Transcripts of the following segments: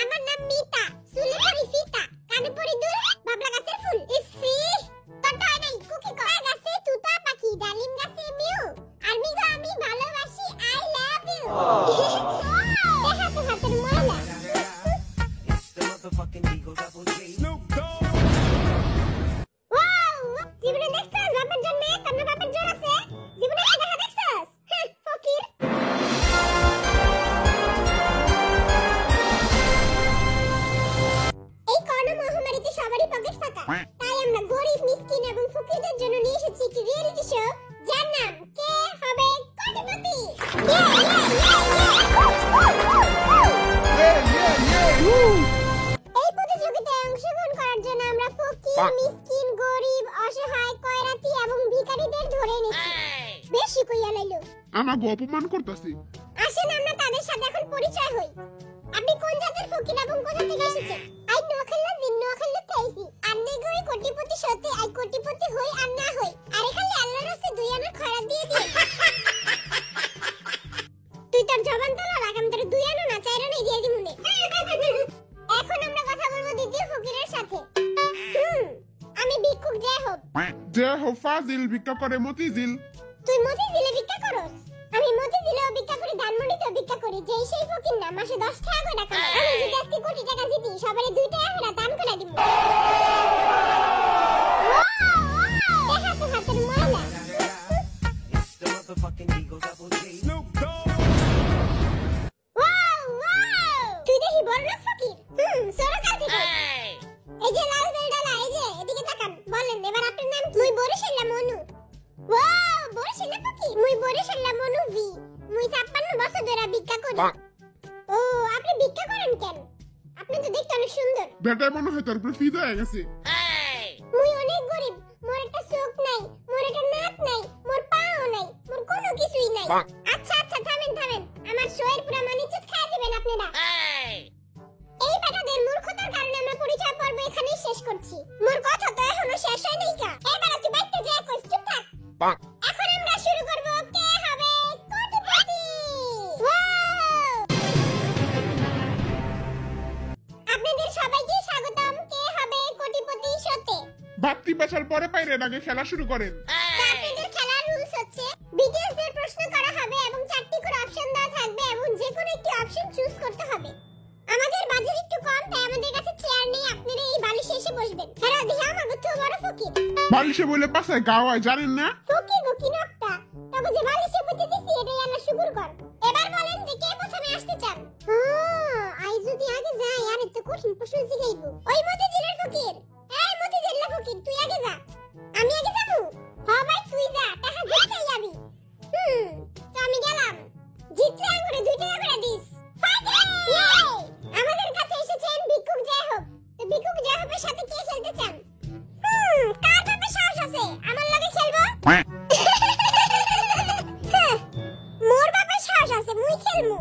আমার নাম মিতা, চুলে পরি ফিতা, কানে পরি দুল, বাবলা গাছের ফুল। ইসি তোরটা হয় নাই, কুকি কয় গাছে তুতা পাখি, ডালিম গাছে মিউ, আর মি গো আমি ভালোবাসি, আই লাভ ইউ। দেখা তো হাতের ময়লা। জীবনে দেখছস বাপের জন্য তোর বাপের জোর আছে? জীবনে দেখা দেখছস? ফকির। এই করোনা মহামারীতে সবারই পকেট ফাঁকা, তাই আমরা গরিব মিসকিন এবং ফকিরদের জন্য নিয়ে এসেছি একটি রিয়েলিটি শো, যার নাম কে হবে কোটিপতি। এই প্রতিযোগিতায় অংশগ্রহণ করার জন্য আমরা ফকির, মিসকিন, গরিব, অসহায়, কয়রাতি এবং ভিখারিদের ধরে নিয়েছি। বেশি কইয়া লাইলো, আমাকে অপমান করতেছি। আসেন আমরা তাদের সাথে এখন পরিচয় হই। আপনি কোন জাতের ফকির এবং কোথা থেকে এসেছেন? আই নোয়াখালী জিন নোয়াখালী তাইছি। আন্নে গই কোটিপতি সতে আই কোটিপতি হই আর না হই। আরে খালি আল্লাহর রাস্তে দুই আনা খয়রাত দিয়ে দিই। তুই তোর জবান তোলা রাখ, আমি তোর দুই আনা না চার আনা দিয়ে দিমু নে। এখন আমরা কথা বলবো দ্বিতীয় ফকিরের সাথে। আমি ভিক্ষুক জয়হব। জয়হব ফাজিল ভিক্ষা করে মতিঝিল। তুই মতিঝিলে ভিক্ষা করস? আমি মতিঝিলেও ভিক্ষা করি, ধানমন্ডিতেও ভিক্ষা করি। যেই সেই ফকির না, মাসে 10 টাকা করে টাকা পায়। আমি যদি আজকে কোটি টাকা জিতি, সবারে 2 টাকা করে দান করে দিব। দেখা তো হাতের ময়লা। তুই দেখি বড়লোক ফকির। সরকার থেকে। এই যে লাল বেলডালা, এই যে এদিকে তাকান। বলেন এবার আপনার নাম কি? মুই বরিশাল্লা মনু। ওয়াও, বরিশাল্লা ফকির। মুই বরিশাল্লা মনু ভি। মুই 56 বছর ধরে ভিক্ষা করি। ও, আপনি ভিক্ষা করেন কেন? আপনি তো দেখতে অনেক সুন্দর। বেটা মনে হয় তোর উপরে ফিদা হয়ে গেছে। মুই অনেক গরিব, মোর একটা চোখ নাই, মোর একটা নাক নাই, মোর পাও নাই, মোর কোনো কিছুই নাই। আচ্ছা আচ্ছা, থামেন থামেন, আমার শোয়ের পুরো মানিজ্জত খাই দিবেন আপনারা। এই বেটাদের মূর্খতার কারণে আমরা পরিচয় পর্ব এখানেই শেষ করছি। মোর কথা তো এখনো শেষ হয় নাই কা। এবার তুই বাইতে যা, কই চুপ থাক। এখন আমরা শুরু করব কে হবে কোটিপতি। আপনাদের সবাইকে স্বাগতম কে হবে কোটিপতি শোতে। বাত্তি পেছাল পরে পাইরে আগে খেলা শুরু করেন। আপনাদের খেলার রুলস হচ্ছে বিটিএসদের প্রশ্ন করা হবে এবং 4টি করে অপশন দেওয়া থাকবে এবং যে কোনো একটি অপশন চুজ করতে হবে। আমাদের বাজেট একটু কম, তাই আমাদের কাছে চেয়ার নেই, আপনারা এই বালিশে এসে বসবেন। হেরা দিহা আমাকে তো বড় ফকির। বালিশে বলে পাশে গাওয়ায় জানেন না? ফকির গকি নকটা, তবে যে বালিশে বসে দিছি এটাই আমরা শুরু কর। এবার বলেন যে কে প্রথমে আসতে চান? আই যদি আগে যাই আর একটু কঠিন প্রশ্ন জিগাইবো। ওই মতিঝিলের ফকির, এই মতিঝিলের ফকির, তুই আগে যা। আমি আগে যাবো? হ্যাঁ ভাই তুই যা, টাকা জিততেই যাবি। তো আমি গেলাম। জিতলে আঙ্গুরে 2 টাকা করে দিস। আমাদের কাছে এসেছেন ভিক্ষুক জয়হব। তো ভিক্ষুক জয়হবের সাথে কে খেলতে চান? কার বাপে সাহস আছে আমার লগে খেলবো? মোর বাপে সাহস আছে, মুই খেলমু।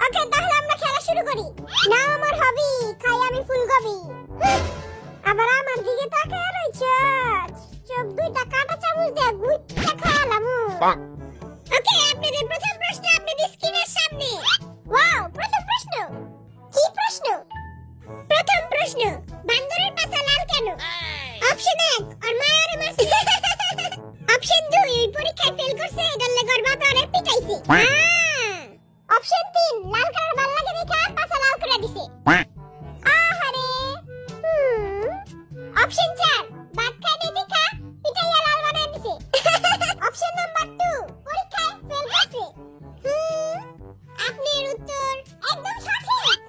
ওকে, তাহলে আমরা খেলা শুরু করি। নাও আমার হবি, খাই আমি ফুলকপি। আবার আমার দিকে তাকায় রইছস, চোখ দুইটা কাটা চামচ দিয়ে গুইটা খাওয়ালামু। ওকে, আপনাদের প্রথম প্রশ্ন আপনাদের স্ক্রিনের সামনে। ওয়াও, প্রথম প্রশ্ন। কি প্রশ্ন? প্রথম প্রশ্ন, বান্দরের পাছা লাল কেন? অপশন 1, আর মায়ের মারছে। অপশন 2, এই পরীক্ষায় ফেল করছে, এডালে গর্বা করে পিটাইছে। অপশন 3, লাল কালার ভাল লাগে দেখা পাছা লাল করে দিছে। আহারে। অপশন 4, ভাত খাইতে দেখা পিটাইয়া লাল বানাই দিছে। অপশন নাম্বার 2, পরীক্ষায় ফেল করছে। আপনার উত্তর একদম সঠিক।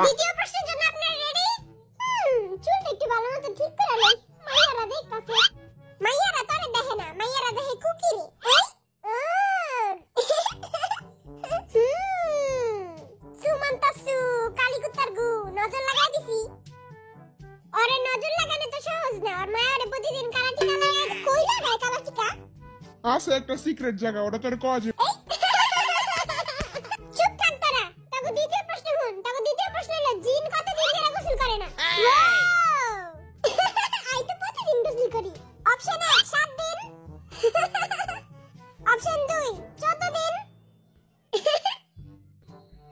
দ্বিতীয় প্রশ্নের জন্য আপনারা রেডি? চুলটা একটু ভালো মতো ঠিক করে লই। মাইয়ারা দেখতাছে। মাইয়ারা তোরে দেখে না, মাইয়ারা দেখে কুকিরে। সুমন্তাসু কালীকুত্তার গু নজর লাগাই দিছি। ওরে নজর লাগানো তো সহজ না, আর মায়ারে প্রতিদিন কালা টিকা লাগাই। কই লাগায় কালা টিকা? আছে একটা সিক্রেট জায়গা, ওটা তোর কওয়া যাবে। চুপ থাক তোরা। তবে দ্বিতীয় প্রশ্ন শুন। তবে দ্বিতীয় প্রশ্ন হলো জিন কতদিন ধরে গোসল করে না? আই তো প্রতিদিন গোসল করি। অপশন 1 7 দিন। অপশন 2 14 দিন।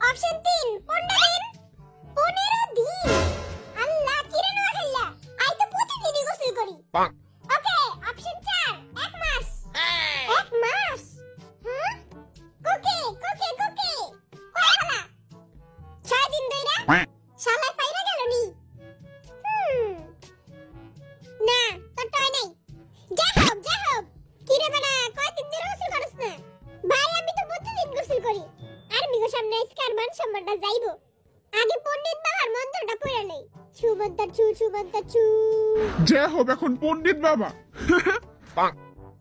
অপশন 3 15 দিন। 15 দিন। আল্লাহ কিরে না খাইলা। আই তো প্রতিদিনই গোসল করি। ওকে, অপশন 4 1 মাস। 1 মাস? হ্যাঁ? কোকে কোকে কোকে কয় হলা? 6 দিন ধইরা শালা পাইরা গেল নি। না তো টয় নাই। যা হোক কি রে বানা, কয়দিন ধরে গোসল করছ না? ভাই আমি তো প্রতিদিন গোসল করি। আর মিগো সামনে আজকার মান সম্মানটা যাইবো। আগে পণ্ডিত বাবার মন্ত্রটা পড়ে নেই। সুমন্তা চু সুমন্তা চু। যে হোক এখন পণ্ডিত বাবা।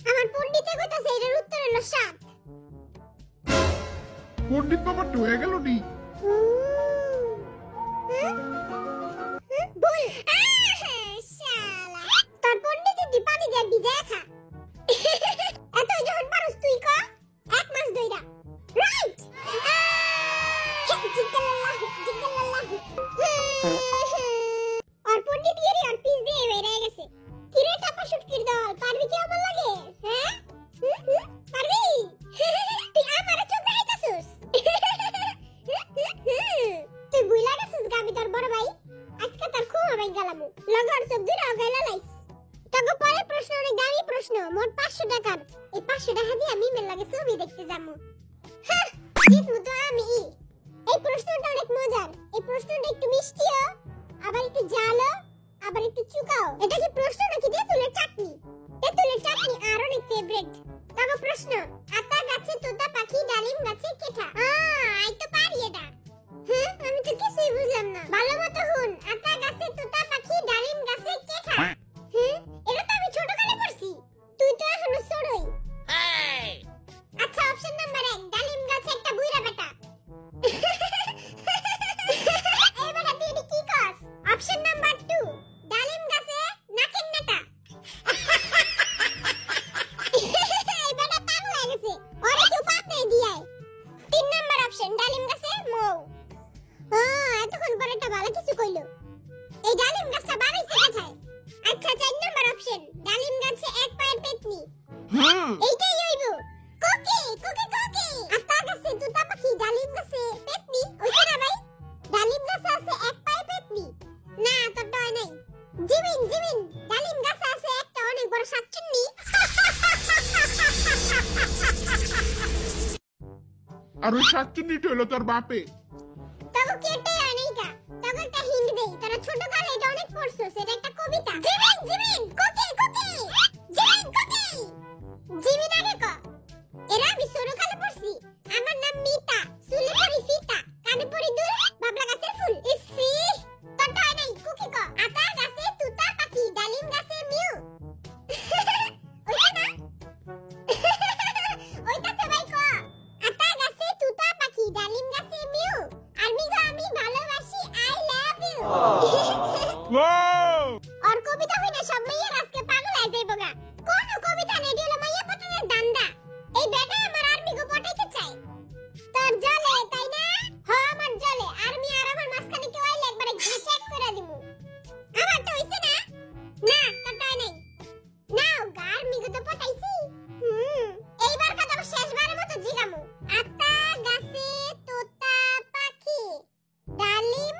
আমার পণ্ডিতে কইতাছে এর উত্তর হলো 7। পণ্ডিত বাবা টয়ে গেল নি। ভুল। শালা তোর পণ্ডিতে দি পানি দিয়ে ভিজায় খা। এত যখন পারস তুই ক 1 মাস ধইরা। রাইট। জিজ্ঞাল্লাহ জিজ্ঞাল্লাহ। আর পণ্ডিত গিরি আর পিস দিয়ে বেরিয়ে গেছে। কিরে টাপা শুটকির দল, পারবি কি আমার লাগে? হ্যাঁ পারবি? তুই আমারে চোখ দেখাইতাছস? তুই বুইলা গেছিস গাবি তোর বড় ভাই। আজকে তোর খুব ভাই গেলামু লগর চোখ দুরা গাইলা লাইস। তবে পরের প্রশ্ন অনেক দামি প্রশ্ন, মোট 500 টাকার। এই 500 টাকা দিয়ে আমি মেল লাগে ছবি দেখতে যাবো। হ্যাঁ জিতমু তো আমি। এই প্রশ্নটা অনেক মজার। এই প্রশ্নটা একটু মিষ্টিও, আবার একটু ঝালও, আবার একটু চুকাও। এটা কি প্রশ্ন নাকি তেঁতুলের চাটনি? তেঁতুলের চাটনি আর অনেক ফেভারিট। তবে প্রশ্ন, আতা গাছে তোতা পাখি ডালিম গাছে কেঠা। আই তো পারি এটা। হ্যাঁ আমি তো কিছুই বুঝলাম না। ভালো মতো শুন। আতা গাছে তোতা পাখি ডালিম গাছে কেঠা। হ্যাঁ এটা তো আমি ছোটকালে পড়ছি। তুই তো এখনো ছোটই। আচ্ছা অপশন নাম্বার 1 ডালিম গাছে একটা বুইড়া বেটা। এবারে তুই কি কস? অপশন নাম্বার 2 ডালিম গাছে নাকের নাটা। এই বেটা পাগল হয়ে গেছে। ওরে কেউ পাপ নাই দিয়ায়। 3 নাম্বার অপশন ডালিম গাছে মৌ। এতক্ষণ পরে একটা ভালো কিছু কইলো। এই ডালিম গাছটা বানাইছে কোথায়? আচ্ছা 4 নাম্বার অপশন ডালিম গাছে এক পায়ের পেতনি। এইটাই হইব। কোকে কোকে কোকে। আতা গাছে তোতা পাখি ডালিম গাছে পেতনি। ওইটা না ভাই? ডালিম গাছে আছে এক পায়ের পেতনি। না তো ডয় নাই। জিমিন জিমিন ডালিম গাছে আছে একটা অনেক বড় শাকচুন্নি। আর ওই শাকচুন্নিটা হলো তোর বাপে। তবে কেটে আনেইকা। তবে একটা হিন্ট দেই, তারা ছোট কালে এটা অনেক পড়ছস। এটা একটা কবিতা। জিমিন জিমিন কোকে কোকে। জিমিন কোকে। জিমিন আগে ক। এরা আমি ছোট কালে পড়ছি। আমার নাম মিতা, চুলে পরি ফিতা, কানে পরি দুল, বাবলা গাছের ফুল। ইসি তোটা নাই কোকে ক। আতা গাছে তুতা পাখি ডালিম গাছে মিউ। ওইটা না? ওইটা তো ভাই ক। আতা গাছে তুতা পাখি ডালিম গাছে মিউ। আর মিগো আমি ভালোবাসি আই লাভ ইউ। আর কবিতা হইনা সব মাইয়ার আজকে পাগল হয়ে যাইবো গা। কোন কবিতা নেই, এটি হলো মাইয়া পটানোর দান্দা। এই বেটা আমার আর মিগো পটাইতে চাই। তোর জলে তাই না? হ্যাঁ আমার জলে। আর মি আর আমার মাঝখানে কেউ আইলে একবারে চেক করে দিমু। আমার তো হইছে না? না তোটাই নাই। নাও গার মিগো তো পটাইছি। এইবার কথা শেষবারের মতো জিগামু। আতা গাছে তোতা পাখি ডালিম